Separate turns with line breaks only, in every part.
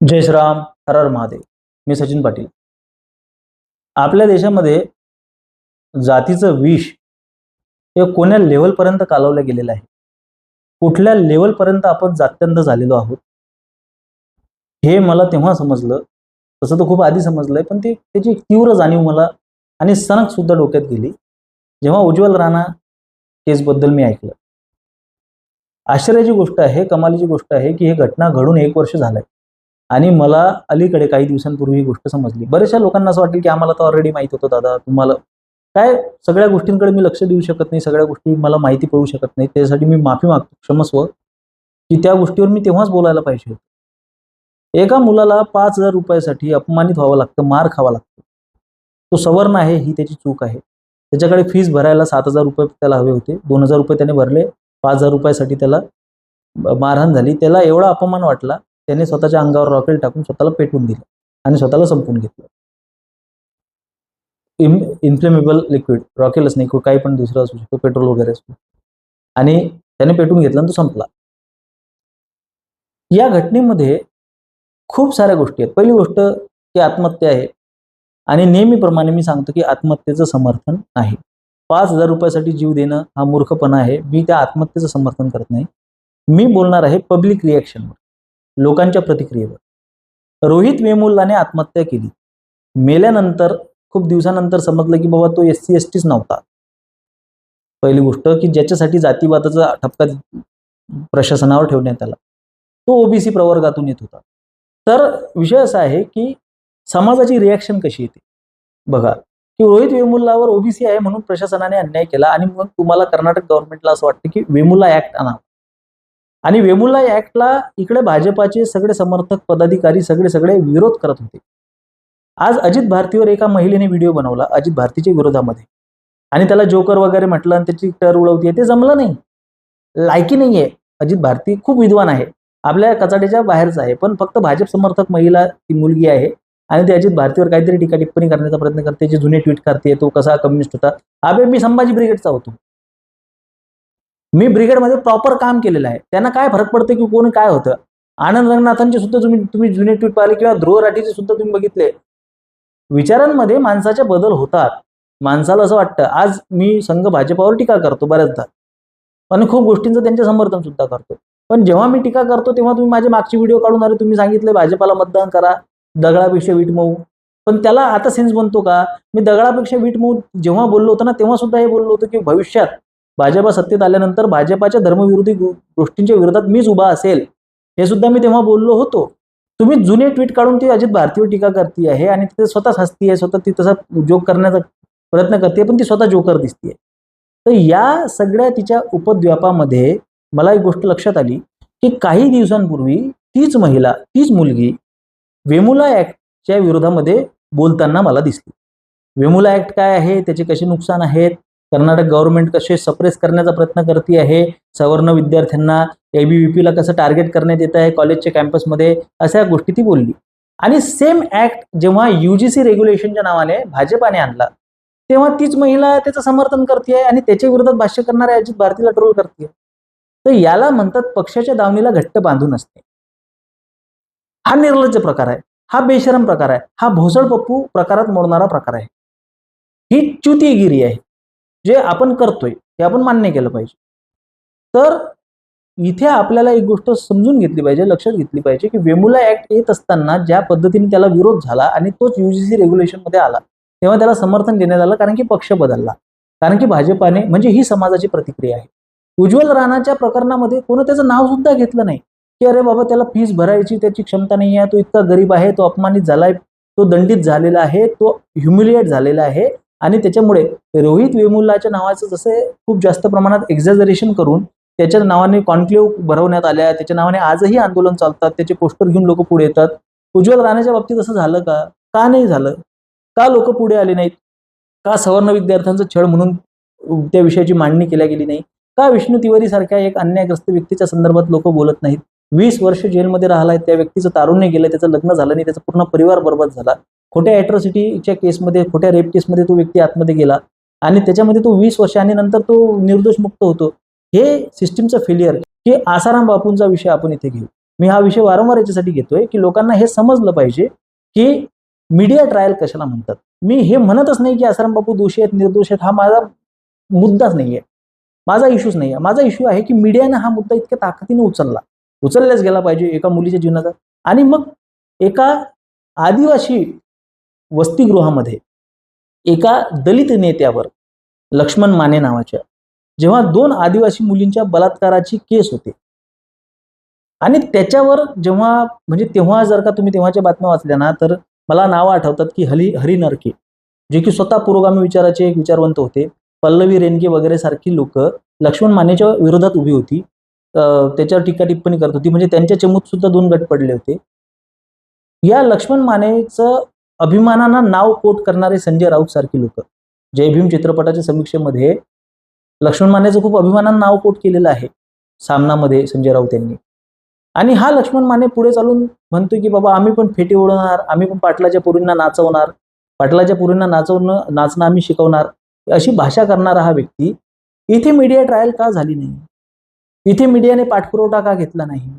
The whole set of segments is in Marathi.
जय श्रीराम, हर हर महादेव. मी सचिन पाटील. आपल्या देशामध्ये जातीचं विष हे कोण्या लेवलपर्यंत कालवलं गेलेलं आहे, कुठल्या लेवलपर्यंत आपण जात्यंध झालेलो आहोत, हे मला तेव्हा समजलं. तसं तर खूप आधी समजलंय, पण त्याची तीव्र जाणीव मला आणि सनक सुद्धा डोक्यात गेली जेव्हा उज्ज्वल राणा केसबद्दल मी ऐकलं. आश्चर्याची गोष्ट आहे, कमालीची गोष्ट आहे की ही घटना घडून 1 वर्ष झालंय आणि मला अलीकडे काही दिवसांपूर्वी ही गोष्ट समजली. बऱ्याचशा लोकांना असं वाटेल की आम्हाला तर ऑलरेडी माहित होतं दादा, तुम्हाला काय सगळ्या गोष्टींकडे मी लक्ष देऊ शकत नाही, सगळ्या गोष्टी मला माहिती पडू शकत नाही. त्यासाठी मी माफी मागतो, क्षमस्व, की त्या गोष्टीवर मी तेव्हाच बोलायला पाहिजे होतं. एका मुलाला 5,000 रुपयासाठी अपमानित व्हावं लागतं, मार खावा लागतो. तो सवर्ण आहे ही त्याची चूक आहे. त्याच्याकडे फीस भरायला 7,000 रुपये त्याला हवे होते, 2,000 रुपये त्याने भरले, 5,000 रुपयासाठी त्याला मारहाण झाली. त्याला एवढा अपमान वाटला, त्याने स्वतःच्या अंगावर रॉकेल टाकून स्वतःला पेटवून दिलं आणि स्वतःला संपवून घेतलं. इन्फ्लेमेबल लिक्विड, रॉकेलच नाही, काही पण दुसरं असू शकतो, पेट्रोल वगैरे असतो, आणि त्याने पेटवून घेतला आणि तो संपला. या घटनेमध्ये खूप साऱ्या गोष्टी आहेत. पहिली गोष्ट की आत्महत्या आहे आणि नेहमीप्रमाणे मी सांगतो की आत्महत्येचं समर्थन नाही. 5,000 रुपयासाठी जीव देणं हा मूर्खपणा आहे. मी त्या आत्महत्येचं समर्थन करत नाही. मी बोलणार आहे पब्लिक रिॲक्शनवर, लोकांच्या प्रतिक्रियेवर. रोहित वेमुल्लाने आत्महत्या केली. मेल्यानंतर खूप दिवसानंतर समजलं की बाबा तो SC STच नव्हता. पहिली गोष्ट की ज्याच्यासाठी जातीवादाचा ठपका प्रशासनावर ठेवण्यात आला, तो OBC प्रवर्गातून येत होता. तर विषय असा आहे की समाजाची रिॲक्शन कशी येते बघा, की रोहित वेमुल्लावर OBC आहे म्हणून प्रशासनाने अन्याय केला आणि मग तुम्हाला कर्नाटक गव्हर्नमेंटला असं वाटतं की वेमुल्ला ऍक्ट आणा, आणि वेमुल्ला ऍक्टला इकडे भाजपाचे सगळे समर्थक पदाधिकारी सगळे विरोध करत होते. आज अजित भारतीवर एका महिलेने व्हिडिओ बनवला अजित भारतीच्या विरोधामध्ये आणि त्याला जोकर वगैरे म्हटलं आणि त्याची टर उडवते. ते जमलं नाही, लायकी नाहीये. अजित भारती खूप विद्वान आहे, आपल्या कचाट्याच्या बाहेरचा आहे, पण फक्त भाजप समर्थक महिला ती मुलगी आहे आणि ती अजित भारतीवर काहीतरी टीका टिप्पणी करण्याचा प्रयत्न करते, जे जुने ट्विट करते, तो कसा कम्युनिस्ट होता. अबे मी संभाजी ब्रिगेडचा होतो, मी ब्रिगेडमध्ये प्रॉपर काम केलेलं आहे. त्यांना काय फरक पडते की कोण काय होतं. आनंद रंगनाथांचे सुद्धा तुम्ही जुने ट्विट पाहिले किंवा ध्रुव राठीचे सुद्धा तुम्ही बघितले. विचारांमध्ये माणसाच्या बदल होतात. माणसाला असं वाटतं आज मी संघ भाजपावर टीका करतो बऱ्याचदा, आणि खूप गोष्टींचं त्यांचे समर्थन सुद्धा करतो, पण जेव्हा मी टीका करतो तेव्हा तुम्ही माझे मागचे व्हिडिओ काढून अरे तुम्ही सांगितले भाजपाला मतदान करा, दगडापेक्षा वीट मऊ, पण त्याला आता सेन्स बनतो का? मी दगडापेक्षा वीट मऊ जेव्हा बोललो होतो ना, तेव्हा सुद्धा हे बोललो होतो की भविष्यात भाजपा सत्तेत आल्यानंतर भाजपाच्या धर्मविरोधी गोष्टींच्या विरोधात मीच उभा असेल, हे सुद्धा मी तेव्हा बोललो होतो. तुम्ही जुने ट्विट काढून ती अजित भारतीवर टीका करते आहे आणि ती स्वतःच हसतीये, स्वतः ती तसा जोक करण्याचा प्रयत्न करते, पण ती स्वतः जोकर दिसतीये. तर या सगळ्या तिच्या उपद्व्यापामध्ये मला एक गोष्ट लक्षात आली की काही दिवसांपूर्वी तीच महिला, तीच मुलगी वेमुला ऍक्टच्या विरोधामध्ये बोलताना मला दिसली. वेमुला ऍक्ट काय आहे, त्याचे कसे नुकसान आहेत, कर्नाटक गव्हर्नमेंट कसे सप्रेस करण्याचा प्रयत्न करते आहे, सवर्ण विद्यार्थ्यांना ABVPला कसं टार्गेट करण्यात येत आहे कॉलेजच्या कॅम्पसमध्ये, अशा गोष्टी ती बोलली. आणि सेम ऍक्ट जेव्हा UGC रेग्युलेशनच्या नावाने भाजपाने आणला, तेव्हा तीच महिला त्याचं समर्थन करते आणि त्याच्या विरोधात भाष्य करणाऱ्या अजित भारतीला ट्रोल करते. तर याला म्हणतात पक्षाच्या दावणीला घट्ट बांधून असते. हा निर्लज्ज प्रकार आहे, हा बेशरम प्रकार आहे, हा भोसळ पप्पू प्रकारात मोडणारा प्रकार आहे. ही च्युतीगिरी आहे, जे आपण करतोय हे आपण मान्य केलं पाहिजे. तर इथे आपल्याला एक गोष्ट समजून घेतली पाहिजे, लक्षात घेतली पाहिजे की वेमुला ऍक्ट येत असताना ज्या पद्धतीने त्याला विरोध झाला आणि तोच UGC रेग्युलेशन मध्ये आला, तेव्हा त्याला समर्थन देण्यात आलं, कारण की पक्ष बदलला, कारण की भाजपाने, म्हणजे ही समाजाची प्रतिक्रिया आहे. उज्ज्वल राणाच्या प्रकरणामध्ये कोणी त्याचं नाव सुद्धा घेतलं नाही की अरे बाबा त्याला फीस भरायची त्याची क्षमता नाही आहे, तो इतका गरीब आहे, तो अपमानित झालाय, तो दंडित झालेला आहे, तो ह्युमिलिएट झालेला आहे, आणि त्याच्यामुळे रोहित वेमुल्लाच्या नावाचं जसं खूप जास्त प्रमाणात एक्झॅजरेशन करून त्याच्या नावाने कॉन्क्लेव्ह भरवण्यात आल्या, त्याच्या नावाने आजही आंदोलन चालतात, त्याचे पोस्टर घेऊन लोक पुढे येतात. उज्ज्वल राणाच्या बाबतीत असं झालं का? का नाही झालं? का लोक पुढे आले नाहीत? का सवर्ण विद्यार्थ्यांचं छळ म्हणून त्या विषयाची मांडणी केल्या गेली नाही? का विष्णू तिवारी सारख्या एक अन्यायग्रस्त व्यक्तीच्या संदर्भात लोक बोलत नाहीत? 20 वर्ष जेलमध्ये राहिलाय, त्या व्यक्तीचं तारुण्य गेलं, त्याचं लग्न झालं नाही, त्याचा पूर्ण परिवार बर्बाद झाला, खोट्या ॲट्रॉसिटीच्या केसमध्ये, खोट्या रेप केसमध्ये तो व्यक्ती आतमध्ये गेला आणि त्याच्यामध्ये तो 20 वर्ष आणि नंतर तो निर्दोष मुक्त होतो. हे सिस्टीमचं फेलियर. की आसाराम बापूंचा विषय आपण इथे घेऊ. मी हा विषय वारंवार याच्यासाठी घेतोय की लोकांना हे समजलं पाहिजे की मीडिया ट्रायल कशाला म्हणतात. मी हे म्हणतच नाही की आसाराम बापू दोषी आहेत, निर्दोष आहेत, हा माझा मुद्दाच नाहीये, माझा इश्यूच नाहीये. माझा इश्यू आहे की मीडियाने हा मुद्दा इतक्या ताकदीने उचलल्याच गेला पाहिजे एका मुलीच्या जीवनाचा. आणि मग एका आदिवासी वसतिगृहामध्ये एका दलित नेत्यावर, लक्ष्मण माने नावाच्या, जेव्हा 2 आदिवासी मुलींच्या बलात्काराची केस होते आणि त्याच्यावर जेव्हा म्हणजे तेव्हा जर का तुम्ही तेव्हाच्या बातम्या वाचल्या ना, तर मला नावं आठवतात की हरी नरके, जे की स्वतः पुरोगामी विचाराचे एक विचारवंत होते. पल्लवी रेणके वगैरे सारखी लोक लक्ष्मण मानेच्या विरोधात उभी होती, त्याच्यावर टीका टिप्पणी करत होती. म्हणजे त्यांच्या चमूत सुद्धा 2 गट पडले होते. या लक्ष्मण मानेचं अभिमानानं नाव कोट करणारे संजय राऊत सारखी लोक, जय भीम चित्रपटाच्या समीक्षेमध्ये लक्ष्मण मानेचं खूप अभिमानानं नाव कोट केलेलं आहे सामनामध्ये संजय राऊत यांनी. आणि हा लक्ष्मण माने पुढे चालून म्हणतोय की बाबा आम्ही पण फेटी ओढवणार, आम्ही पण पाटलाच्या पोरींना नाचवणार, पाटलाच्या पोरींना नाचणं आम्ही शिकवणार, अशी भाषा करणारा हा व्यक्ती. इथे मीडिया ट्रायल का झाली नाही? इथे मीडियाने पाठपुरावा का घेतला नाही?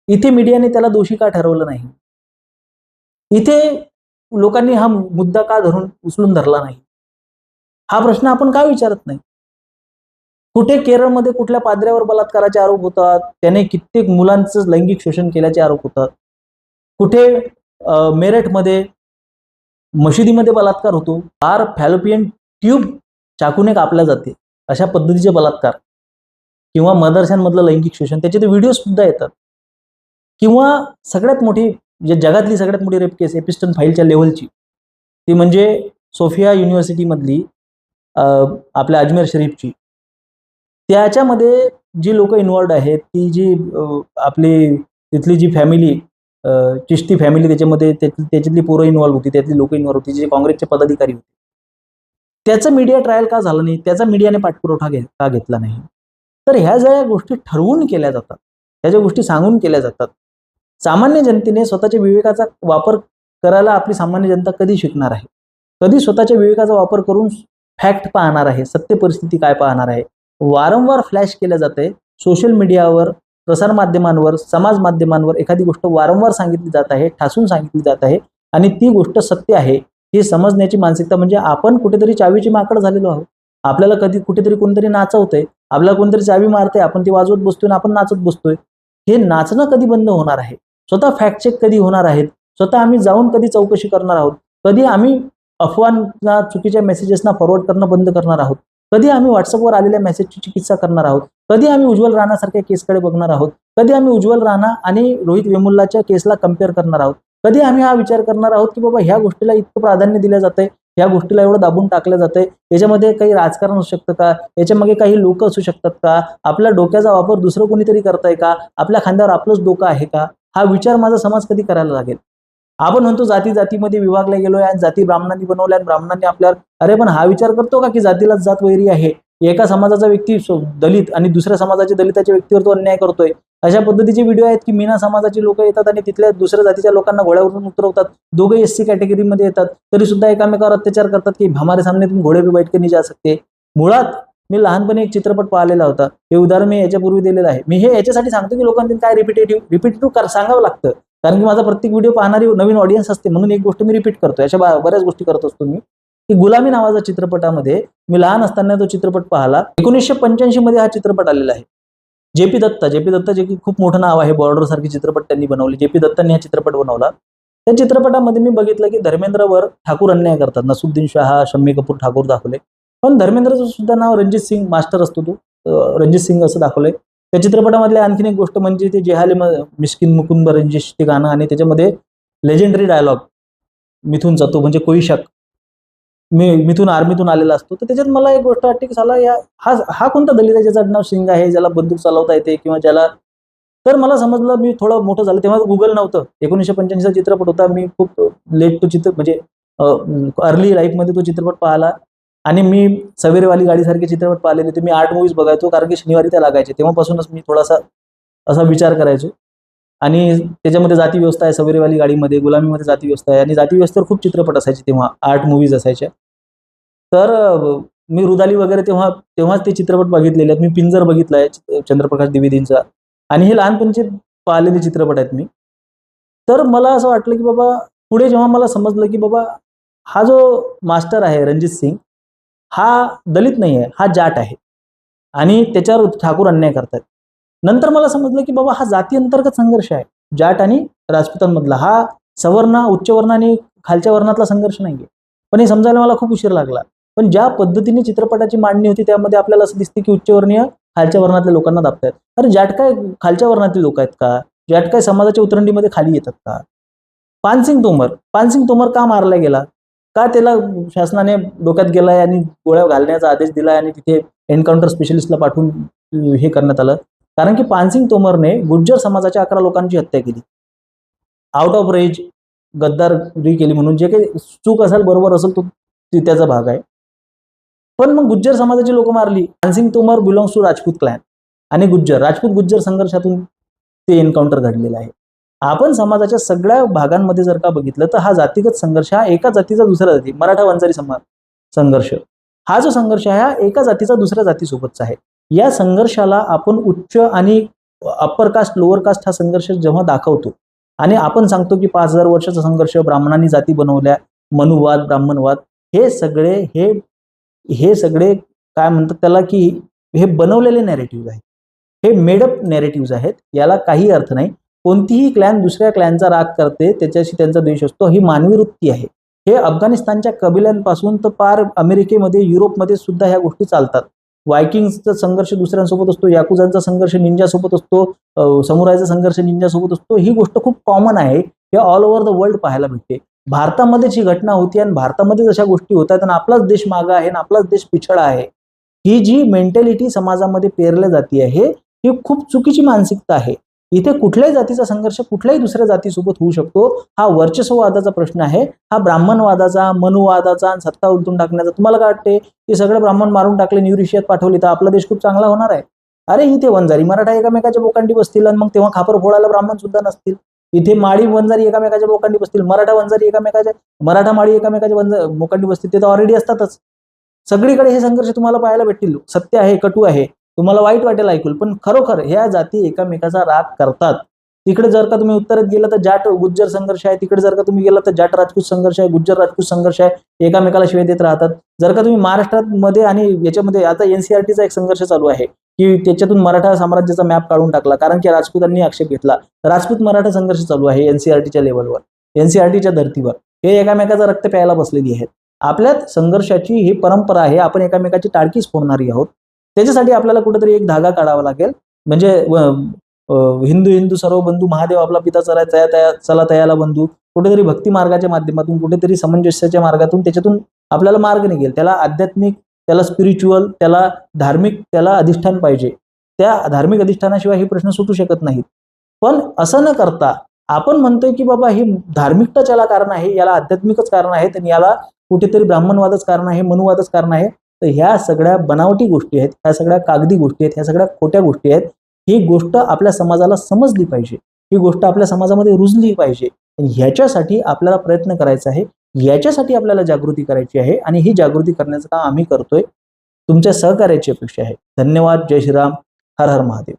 इथे मीडियाने त्याला दोषी का ठरवलं नाही? इथे लोकांनी हा मुद्दा का उचलून धरला नाही? हा प्रश्न आपण का विचारत नाही? कुठे केरळमध्ये कुठल्या पाद्र्यावर बलात्काराचे आरोप होतात, त्याने कित्येक मुलांचं लैंगिक शोषण केल्याचे आरोप होतात. कुठे मेरठमध्ये मशिदीमध्ये बलात्कार होतो, फॅलोपियन ट्यूब चाकूने कापल्या जाते, अशा पद्धतीचे बलात्कार किंवा मदरशांमधलं लैंगिक शोषण, त्याचे ते व्हिडिओ सुद्धा येतात. किंवा सगळ्यात मोठी, जे जगातली सगळ्यात मोठी रेप केस एपिस्टन फाईलच्या लेव्हलची, ती म्हणजे सोफिया युनिव्हर्सिटीमधली आपल्या अजमेर शरीफची. त्याच्यामध्ये जी लोक इन्व्हॉल्ड आहेत, ती जी आपली तिथली जी फॅमिली, चिश्ती फॅमिली, त्याच्यामध्ये त्याच्यातली पोरं इन्व्हॉल्व होती, त्यातली लोक इन्व्हॉल्व होती, जे काँग्रेसचे पदाधिकारी होते. त्याचं मीडिया ट्रायल का झालं नाही? त्याचा मीडियाने पाठपुरावा का घेतला नाही? तर ह्या ज्या गोष्टी ठरवून केल्या जातात, ह्या ज्या गोष्टी सांगून केल्या जातात, सामान्य जनतेने स्वतःच्या विवेकाचा वापर करायला आपली सामान्य जनता कधी शिकणार आहे? कधी स्वतःच्या विवेकाचा वापर करून फॅक्ट पाहणार आहे, सत्य परिस्थिती काय पाहणार आहे? वारंवार फ्लॅश केल्या जाते सोशल मीडियावर, प्रसारमाध्यमांवर, समाज माध्यमांवर एखादी गोष्ट वारंवार सांगितली जात आहे, ठासून सांगितली जात आहे आणि ती गोष्ट सत्य आहे हे समजण्याची मानसिकता, म्हणजे आपण कुठेतरी चावीची माकड झालेलो आहोत. आपल्याला कधी कुठेतरी कोणतरी नाचवतंय, आपल्याला कोणतरी चावी मारतंय, आपण ती वाजवत बसतोय आणि आपण नाचत बसतोय. हे नाचणं कधी बंद होणार आहे? स्वतः फॅक्ट चेक कधी होणार आहेत? स्वतः आम्ही जाऊन कधी चौकशी करणार आहोत? कधी आम्ही अफवांना, चुकीच्या मेसेजेसना फॉरवर्ड करणं बंद करणार आहोत? कधी आम्ही व्हॉट्सअपवर आलेल्या मेसेजची चिकित्सा करणार आहोत? कधी आम्ही उज्ज्वल राणासारख्या केसकडे बघणार आहोत? कधी आम्ही उज्ज्वल राणा आणि रोहित वेमुल्लाच्या केसला कम्पेअर करणार आहोत? कधी आम्ही हा विचार करणार आहोत की बाबा ह्या गोष्टीला इतकं प्राधान्य दिलं जातंय, ह्या गोष्टीला एवढं दाबून टाकलं जातंय, याच्यामध्ये काही राजकारण असू शकतं का? याच्यामागे काही लोक असू शकतात का? आपल्या डोक्याचा वापर दुसरं कोणीतरी करतंय का? आपल्या खांद्यावर आपलंच डोकं आहे का? हा विचार माझा समाज कधी करायला लागेल? आपण म्हणतो जातीमध्ये विभागले गेलोय आणि जाती ब्राह्मणांनी बनवल्या आणि ब्राह्मणांनी आपल्यावर, अरे पण हा विचार करतो का की जातीलाच जात वैरी आहे? एका समाजाचा व्यक्ती दलित आणि दुसऱ्या समाजाच्या दलिताच्या व्यक्तीवर तो अन्याय करतोय. अशा पद्धतीचे व्हिडिओ आहेत की मीना समाजाची लोक येतात आणि तिथल्या दुसऱ्या जातीच्या लोकांना घोड्यावरून उतरवतात. दोघे एससी कॅटेगरीमध्ये येतात, तरी सुद्धा एकामेकावर अत्याचार करतात की हमारे सामने तुम घोडे पे बैठ के नहीं जा सकते. मुळात मी लहानपणी एक चित्रपट पाहिलेला होता, हे उदाहरण मी याच्यापूर्वी दिलेलं आहे. मी हे याच्यासाठी सांगतो की लोकांनी काय रिपिटेटिव्ह सांगावं लागतं, कारण की माझा प्रत्येक व्हिडिओ पाहणारी नवीन ऑडियन्स असते, म्हणून एक गोष्ट मी रिपीट करतो. अशा बऱ्याच गोष्टी करत असतो मी. की गुलामी नावाचा चित्रपटामध्ये मी लहान असताना तो चित्रपट पाहिला. 1985 मध्ये हा चित्रपट आलेला आहे. जेपी दत्ता जे की खूप मोठं नाव आहे, बॉर्डर सारखे चित्रपट त्यांनी बनवले. जेपी दत्तांनी हा चित्रपट बनवला. त्या चित्रपटामध्ये मी बघितलं की धर्मेंद्रवर ठाकूर अन्याय करतात. नसुद्दीन शाह, शम्मी कपूर ठाकूर दाखवले, पण धर्मेंद्रचं सुद्धा नाव रणजित सिंग मास्टर असतो, तो रणजित सिंग असं दाखवलंय. त्या चित्रपटामधली आणखीन एक गोष्ट म्हणजे ते जेहाले मिस्किन मुकुंद रंजिश ते गाणं, आणि त्याच्यामध्ये लेजेंडरी डायलॉग मिथूनचा, तो म्हणजे कोई शक, मिथून आर्मीतून आलेला असतो. तर त्याच्यात मला एक गोष्ट वाटते की साला हा कोणता दलित आहे ज्याचं आडनाव सिंग आहे, ज्याला बंदूक चालवता येते किंवा ज्याला. तर मला समजलं, मी थोडं मोठं झालं तेव्हा गुगल नव्हतं. 1985 चित्रपट होता. मी खूप लेट तो म्हणजे अर्ली लाईफमध्ये तो चित्रपट पाहिला. आणि मी सवेरेवाली गाडीसारखे चित्रपट पाहिलेले होते. मी 8 मूव्हीज बघायचो, कारण की शनिवारी त्या लागायचे. तेव्हापासूनच मी थोडासा असा विचार करायचो. आणि त्याच्यामध्ये जाती व्यवस्था आहे सवेरेवाली गाडीमध्ये, गुलामीमध्ये जाती व्यवस्था आहे, आणि जाती व्यवस्थेवर खूप चित्रपट असायचे तेव्हा, 8 मूव्हीज असायच्या. तर मी रुदाली वगैरे तेव्हाच ते चित्रपट बघितलेले आहेत. मी पिंजर बघितलाय चंद्रप्रकाश द्विवेदींचा. आणि हे लहानपणीचे पाहिलेले चित्रपट आहेत मी. तर मला असं वाटलं की बाबा पुढे जेव्हा मला समजलं की बाबा हा जो मास्टर आहे रणजित सिंग, हा दलित नाही आहे, हा जाट आहे आणि त्याच्यावर ठाकूर अन्याय करतात. नंतर मला समजलं की बाबा हा जाती अंतर्गत संघर्ष आहे. जाट आणि राजपुतांमधला हा सवर्ण, उच्च वर्ण आणि खालच्या वर्णातला संघर्ष नाहीये. पण हे समजायला मला खूप उशीर लागला. पण ज्या पद्धतीने चित्रपटाची मांडणी होती त्यामध्ये आपल्याला असं दिसते की उच्चवर्णीय खालच्या वर्णातल्या लोकांना दाबतायत. अरे जाट काय खालच्या वर्णातील लोक आहेत का? जाट काय समाजाच्या उतरंडीमध्ये खाली येतात का? पानसिंग तोमर का मारला गेला? का त्याला शासनाने डोक्यात गेलाय आणि गोळ्या घालण्याचा आदेश दिलाय आणि तिथे एन्काउंटर स्पेशलिस्टला पाठवून हे करण्यात आलं? कारण की पानसिंग तोमरने गुज्जर समाजाच्या 11 लोकांची हत्या केली. आउट ऑफ रेज गद्दारी केली म्हणून जे काही चूक असेल बरोबर असेल तो त्याचा भाग आहे. पण मग गुज्जर समाजाची लोक मारली. Paan Singh Tomar belongs to Rajput clan आणि राजपूत गुज्जर संघर्षातून ते एन्काउंटर घडलेलं आहे. आपण समाजाच्या सगळ्या भागांमध्ये जर का बघितलं तर हा जातीगत संघर्ष हा एका जातीचा दुसऱ्या जाती मराठा वंजारी संघर्ष हा जो संघर्ष आहे हा एका जातीचा दुसऱ्या जातीसोबतचा आहे. या संघर्षाला आपण उच्च आणि अप्पर कास्ट लोअर कास्ट हा संघर्ष जेव्हा दाखवतो आणि आपण सांगतो की 5000 वर्षाचा संघर्ष ब्राह्मणांनी जाती बनवल्या, मनुवाद, ब्राह्मणवाद, हे सगळे काय म्हणतात त्याला की हे बनवलेले नॅरेटिव्ह आहेत. हे मेडअप नॅरेटिव्ह आहेत. याला काही अर्थ नाही. कोणतीही क्लॅन दुसऱ्या क्लॅनचा राग करते, त्याच्याशी त्यांचा द्वेष असतो, ही मानवी वृत्ती आहे. हे अफगाणिस्तानच्या कबिल्यांपासून तर पार अमेरिकेमध्ये, युरोपमध्ये सुद्धा ह्या गोष्टी चालतात. वायकिंगचा संघर्ष दुसऱ्यांसोबत असतो, याकुजांचा संघर्ष निंजासोबत असतो, समुरायचा संघर्ष निंजासोबत असतो. ही गोष्ट खूप कॉमन आहे. हे ऑल ओव्हर द वर्ल्ड पाहायला भेटते. भारतामध्येच ही घटना होती आणि भारतामध्येच अशा गोष्टी होतात आणि आपलाच देश मागा आहे आणि आपलाच देश पिछळा आहे. ही जी मेंटॅलिटी समाजामध्ये पेरल्या जाते आहे ही खूप चुकीची मानसिकता आहे. इथे कुठल्याही जातीचा संघर्ष कुठल्याही दुसऱ्या जातीसोबत होऊ शकतो. हा वर्चस्ववादाचा प्रश्न आहे. हा ब्राह्मणवादाचा, मनुवादाचा आणि सत्ता उलटून टाकण्याचा. तुम्हाला काय वाटते की सगळे ब्राह्मण मारून टाकले, न्यूरिशियात पाठवले तर आपला देश खूप चांगला होणार आहे? अरे इथे वंजारी मराठा एकामेकाच्या बोकांडी बसतील आणि मग तेव्हा खापर फोडायला ब्राह्मण सुद्धा नसतील. इथे माळी वंजारी एकामेकाच्या बोकांडी बसतील, मराठा माळी एकामेकाच्या बोकांडी बसतील. ते तर ऑलरेडी असतातच. सगळीकडे हे संघर्ष तुम्हाला पाहायला भेटतील. सत्य आहे, कटू आहे, तुम्हाला वाईट वाटेल ऐकून, पण खरोखर ह्या जाती एकामेकाचा राग करतात. तिकडे जर का तुम्ही उत्तरेत गेला तर जाट गुज्जर संघर्ष आहे, तिकडे जर का तुम्ही गेला तर जाट राजपूत संघर्ष आहे, गुज्जर राजपूत संघर्ष आहे, एकामेकाला शिवाय देत राहतात. जर का तुम्ही महाराष्ट्रात मध्ये आणि याच्यामध्ये आता एनसीआरटीचा एक संघर्ष चालू आहे की त्याच्यातून मराठा साम्राज्याचा मॅप काढून टाकला कारण की राजपूतांनी आक्षेप घेतला. राजपूत मराठा संघर्ष चालू आहे एनसीआरटीच्या लेवलवर, एनसीआरटीच्या धर्तीवर. हे एकामेकाचा रक्त प्यायला बसलेली आहेत. आपल्यात संघर्षाची ही परंपरा आहे. आपण एकामेकाची टाळकीच फोडणारी आहोत. त्याच्यासाठी आपल्याला कुठेतरी एक धागा काढावा लागेल. म्हणजे हिंदू हिंदू सर्व बंधू, महादेव आपला पिता चला तयाला बंधू, कुठेतरी भक्ती मार्गाच्या माध्यमातून, कुठेतरी सामंजस्याच्या मार्गातून त्याच्यातून आपल्याला मार्ग निघेल. त्याला आध्यात्मिक, त्याला स्पिरिच्युअल, त्याला धार्मिक, त्याला अधिष्ठान पाहिजे. त्या धार्मिक अधिष्ठानाशिवाय हे प्रश्न सुटू शकत नाहीत. पण असं न करता आपण म्हणतोय की बाबा ही धार्मिकताच याला कारण आहे, याला आध्यात्मिकच कारण आहे आणि याला कुठेतरी ब्राह्मणवादच कारण आहे, मनुवादच कारण आहे. तर ह्या सगळ्या बनावटी गोष्टी आहेत, ह्या सगळ्या कागदी गोष्टी आहेत, ह्या सगळ्या खोट्या गोष्टी आहेत. ही गोष्ट आपल्या समाजाला समजली पाहिजे, ही गोष्ट आपल्या समाजामध्ये रुजली पाहिजे. ह्याच्यासाठी आपल्याला प्रयत्न करायचा आहे, याच्यासाठी आपल्याला जागृती करायची आहे आणि ही जागृती करण्याचं काम आम्ही करतोय. तुमच्या सहकार्याची अपेक्षा आहे. धन्यवाद. जय श्रीराम. हर हर महादेव.